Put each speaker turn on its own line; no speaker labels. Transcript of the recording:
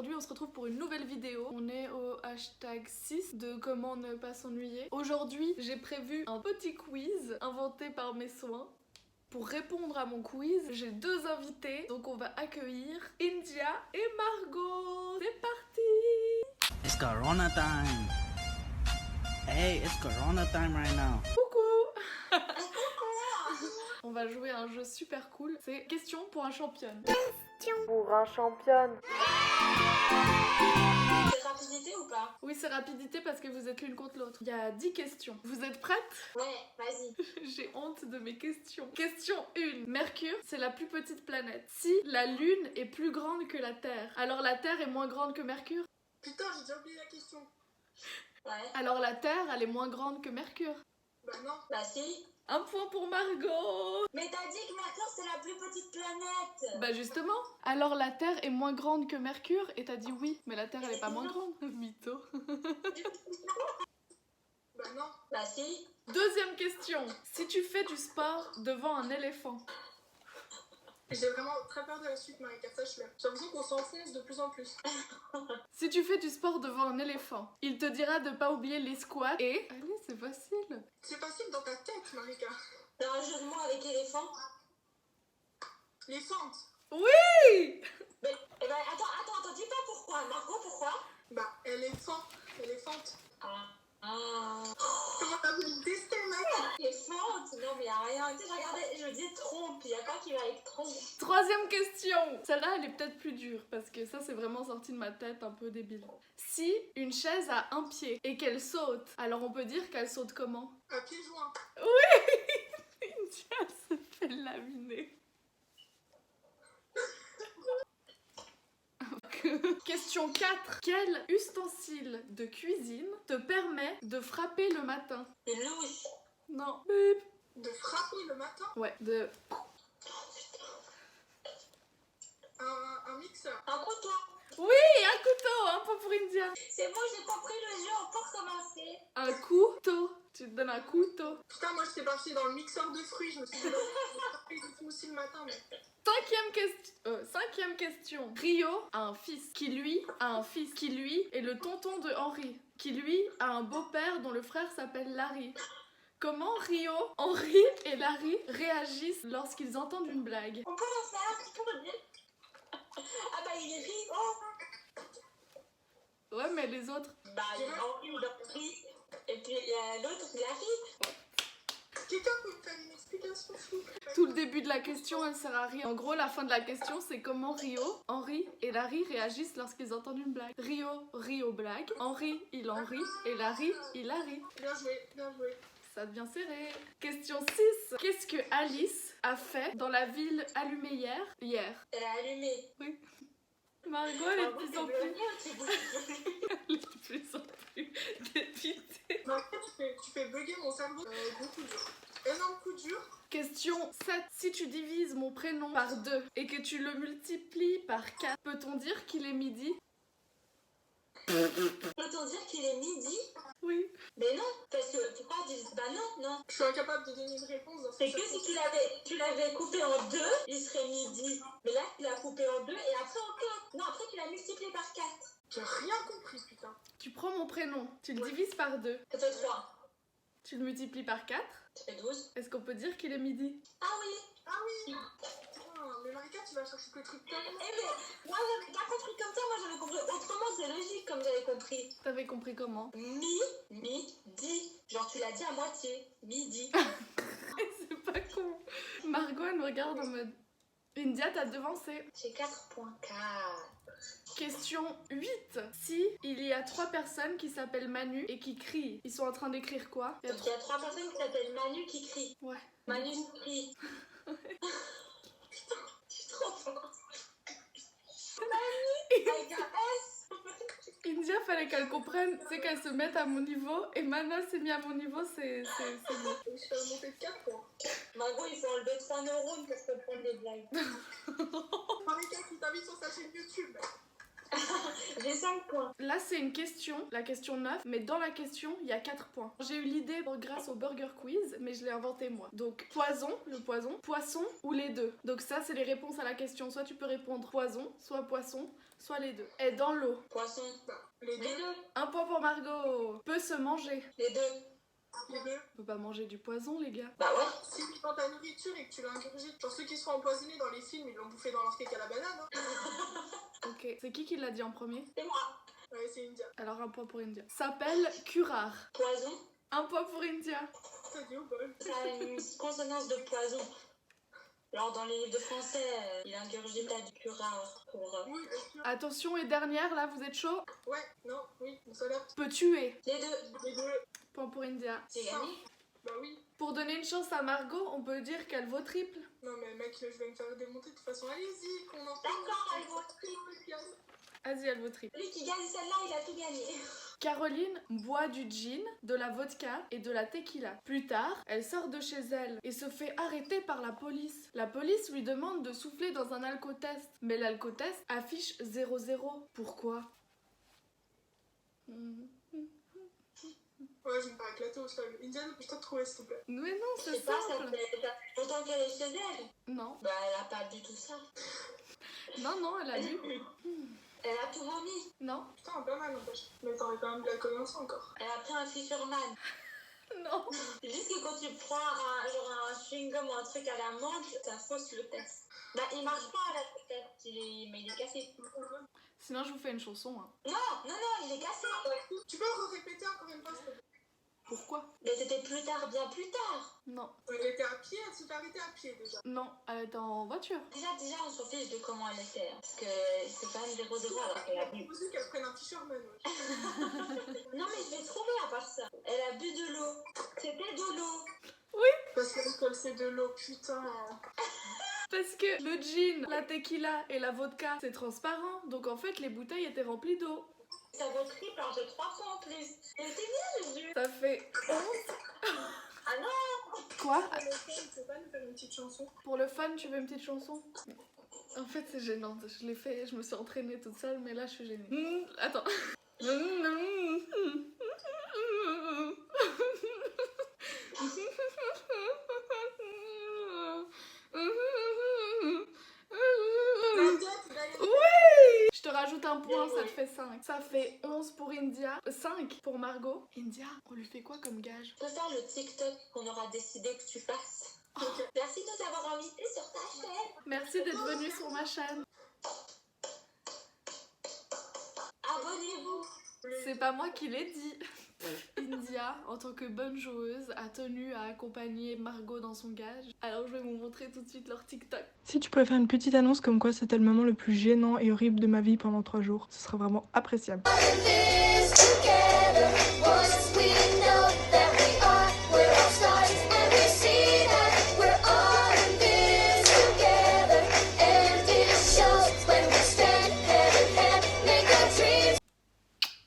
aujourd'hui on se retrouve pour une nouvelle vidéo. On est au hashtag 6 de comment ne pas s'ennuyer. Aujourd'hui j'ai prévu un petit quiz inventé par mes soins. Pour répondre à mon quiz, j'ai deux invités, donc on va accueillir India et Margot. C'est parti!
It's Corona time. Hey, it's Corona time right now.
Coucou! On va jouer à un jeu super cool, c'est question pour un championne. Question pour un championne.
C'est rapidité ou pas?
Oui, c'est rapidité parce que vous êtes l'une contre l'autre. Il y a 10 questions. Vous êtes prêtes?
Ouais, vas-y.
J'ai honte de mes questions. Question 1. Mercure, c'est la plus petite planète. Si la Lune est plus grande que la Terre, alors la Terre est moins grande que Mercure?
Putain, j'ai déjà oublié la question.
Ouais.
Alors la Terre, elle est moins grande que Mercure?
Bah non.
Bah si.
Un point pour Margot.
Mais t'as dit que Mercure c'est la plus petite planète.
Bah justement. Alors la Terre est moins grande que Mercure et t'as dit oui, mais la Terre elle est pas moins grande. Mytho.
Bah non.
Bah si.
Deuxième question. Si tu fais du sport devant un éléphant,
J'ai vraiment très peur de la suite, Marika, sache-le. J'ai l'impression qu'on s'enfonce de plus en plus.
si tu fais du sport devant un éléphant, il te dira de pas oublier les squats et... Allez, c'est facile.
C'est facile dans ta tête, Marika.
T'as un jeu de mots avec éléphant?
Les fentes.
Oui.
Mais, eh ben, attends, dis pas pourquoi. Margot, pourquoi?
Bah, éléphant. Éléphante.
Ah.
Comment t'as voulu me tester, mec?
Éléphante? Non, mais y'a rien. Tu sais, je regardais, je me dis trompe. Y'a quoi qui va avec trompe?
Troisième question. Celle-là, elle est peut-être plus dure parce que ça, c'est vraiment sorti de ma tête un peu débile. Si une chaise a un pied et qu'elle saute, alors on peut dire qu'elle saute comment?
À pieds joints.
India se fait laminer. Question 4. Quel ustensile de cuisine te permet de frapper le matin?
Une louche.
Non.
De frapper le matin.
Ouais, de...
Un mixeur.
Un couteau.
Oui, un couteau, un point pour India.
C'est bon, j'ai compris le jeu. On peut recommencer.
Un couteau. Tu te donnes un couteau.
Putain, moi j'étais partie dans le mixeur de fruits. Je me suis dit, frapper du tout aussi le matin, mais.
Cinquième question. Rio a un fils qui lui a un fils qui lui est le tonton de Henri, qui lui a un beau-père dont le frère s'appelle Larry. Comment Rio, Henri et Larry réagissent lorsqu'ils entendent une blague?
On peut le faire, tu peux le dire. Ah bah il rit. Oh.
Ouais, mais les autres...
Bah il y a Henri ou Henri. Et puis il y a l'autre, c'est Larry.
Quelqu'un peut me faire une explication, s'il vous plaît?
Tout le début de la question, elle sert à rien. En gros, la fin de la question, c'est comment Rio, Henri et Larry réagissent lorsqu'ils entendent une blague. Rio blague, Henri, il en rit, et Larry, il a ri.
Bien joué, bien joué.
Ça devient serré. Question 6. Qu'est-ce que Alice a fait dans la ville allumée hier?
Elle a allumé.
Oui. Margot, elle est de
Margot,
plus
t'es
en plus...
bloquée ou t'es bloquée?
Elle est de plus en plus dépitée.
Marika, tu fais bugger mon cerveau. Gros coup dur. Énorme coup dur.
Question 7. Si tu divises mon prénom par 2 et que tu le multiplies par 4, peut-on dire qu'il est midi?
Peut-on dire qu'il est midi?
Oui.
Mais non, parce que pourquoi dire? Bah non.
Je suis incapable de donner une réponse dans
C'est
cette
que si tu l'avais coupé en 2, il serait midi. Mais là, tu l'as coupé en 2 et après en 4. Non, après tu l'as multiplié par 4.
J'ai rien compris, putain.
Tu prends mon prénom, tu le divises par 2,
Ça fait 3.
tu le multiplies par 4.
Ça fait 12.
Est-ce qu'on peut dire qu'il est midi?
Ah oui.
Ah oui. Putain, mais Marika, tu vas chercher le truc tellement.
Eh mais, moi j'avais pas compris comme ça, moi j'avais compris autrement, c'est logique comme j'avais compris.
T'avais compris comment?
Midi. Genre tu l'as dit à moitié. Midi.
C'est pas con. Margot, elle me regarde en mode... India, t'as devancé.
J'ai 4.4.
Question 8. Si il y a 3 personnes qui s'appellent Manu et qui crient, ils sont en train d'écrire quoi?
Donc il y a 3 personnes qui s'appellent Manu qui crient.
Ouais.
Manu qui crie. Putain, je suis trop forte. Manu avec un S.
India, fallait qu'elle comprenne, c'est qu'elle se mette à mon niveau et Mana s'est mis à mon niveau, c'est bon.
Je suis remontée de 4 points.
Margot, il faut enlever 3 neurones pour comprendre les blagues.
Marika, qui t'invite sur sa chaîne YouTube.
J'ai 5 points.
Là, c'est une question, la question 9, mais dans la question, il y a 4 points. J'ai eu l'idée grâce au Burger Quiz, mais je l'ai inventé moi. Donc, poison, le poison, poisson ou les deux. Donc ça, c'est les réponses à la question. Soit tu peux répondre poison, soit les deux. Et dans l'eau.
Poisson.
Les
Les
deux.
deux.
Un point pour Margot. Peut se manger.
Les deux.
Les deux.
On peut pas manger du poison, les gars.
Bah ouais.
Si tu prends ta nourriture et que tu l'ingurgites, genre ceux qui sont empoisonnés dans les films, ils l'ont bouffé dans leur cake à la banane. Hein.
Ok. C'est qui l'a dit en premier?
C'est moi.
Ouais, c'est India.
Alors un point pour India. S'appelle curare.
Poison.
Un point pour India.
T'as dit ou pas?
Ça a une consonance de poison. Alors dans les livres de français, il ingurgita du curare pour...
Oui, bien sûr.
Attention, et dernière, là, vous êtes chaud?
Ouais, non, oui, on s'adapte.
Peut tuer.
Les deux.
Les deux.
Point pour India.
J'ai gagné.
Bah oui.
Pour donner une chance à Margot, on peut dire qu'elle vaut triple.
Non mais mec, je vais me faire démonter de toute façon. Allez-y, qu'on en
D'accord, elle vaut
Vas-y, elle vaut triple.
Lui qui gagne celle-là, il a tout gagné.
Caroline boit du gin, de la vodka et de la tequila. Plus tard, elle sort de chez elle et se fait arrêter par la police. La police lui demande de souffler dans un alcotest, mais l'alcotest affiche 0,0. Pourquoi?
Ouais, je vais me faire éclater au sol. Indiana, peux-je te trouver s'il te plaît?
Mais non,
Je
c'est
sais pas, ça
simple.
fait longtemps qu'elle est chez elle.
Non,
Bah elle a pas du tout ça.
non, elle a lu.
Elle a tout vomi.
Non,
Putain, pas mal n'empêche. Mais t'aurais quand même de la connaissance encore.
Elle a pris un Fisherman.
non.
C'est juste que quand tu prends genre un chewing-gum ou un truc à la menthe, ça fausse le test. Bah il marche pas à la tête, mais il est cassé.
Sinon, je vous fais une chanson. Hein.
Non, il est cassé.
Tu peux répéter encore une fois s'il te plaît?
Pourquoi?
Mais c'était plus tard, bien plus tard.
Non,
Elle était à pied, elle s'est arrêtée à pied déjà.
non, elle est en voiture.
Déjà, on s'en fiche de comment elle était. Hein, parce que c'est quand même 0-0 alors qu'elle a bu.
Aussi qu'elle prenne un Fisherman. Ouais.
Non mais je l'ai trouvé à part ça. Elle a bu de l'eau. C'était de l'eau.
Parce qu'elle c'est de l'eau, putain.
Parce que le gin, la tequila et la vodka, c'est transparent. Donc en fait, les bouteilles étaient remplies d'eau.
Ça vaut triple, alors j'ai 3 fois en plus. Elle était bien, Juju.
Ça fait 11.
Ah non.
Quoi?
Pour le fun, tu peux pas nous faire une petite chanson?
Pour le fun, tu veux une petite chanson? En fait, c'est gênant. Je l'ai fait, je me suis entraînée toute seule, mais là, je suis gênée. Attends. Je te rajoute un point, ça te fait 5. Ça fait 11 pour India, 5 pour Margot. India, on lui fait quoi comme gage?
Je peux faire le TikTok qu'on aura décidé que tu fasses. Merci de nous avoir invités sur ta chaîne.
Merci d'être venu sur ma chaîne.
Abonnez-vous.
C'est pas moi qui l'ai dit. India, en tant que bonne joueuse, a tenu à accompagner Margot dans son gage. Alors je vais vous montrer tout de suite leur TikTok.
Si tu pouvais faire une petite annonce comme quoi c'était le moment le plus gênant et horrible de ma vie pendant 3 jours, ce serait vraiment appréciable.